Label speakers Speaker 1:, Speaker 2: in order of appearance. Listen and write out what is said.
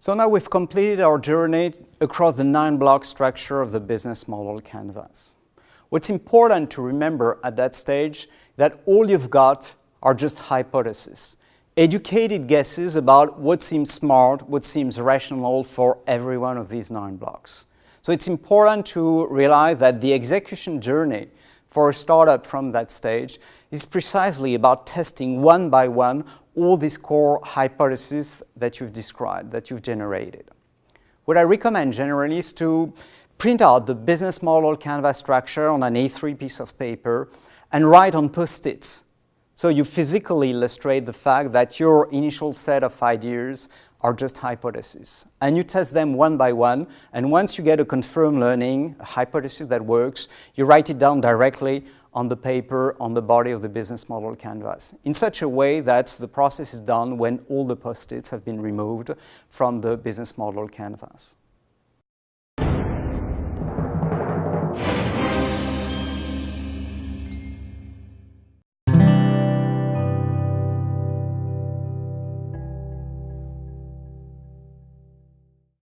Speaker 1: So now we've completed our journey across the 9-block structure of the business model canvas. What's important to remember at that stage that all you've got are just hypotheses, educated guesses about what seems smart, what seems rational for every one of these 9 blocks. So it's important to realize that the execution journey for a startup from that stage is precisely about testing one by one all these core hypotheses that you've described, that you've generated. What I recommend generally is to print out the business model canvas structure on an A3 piece of paper and write on Post-its. So you physically illustrate the fact that your initial set of ideas are just hypotheses. And you test them one by one, and once you get a confirmed learning, a hypothesis that works, you write it down directly on the paper, on the body of the business model canvas, in such a way that the process is done when all the Post-its have been removed from the business model canvas.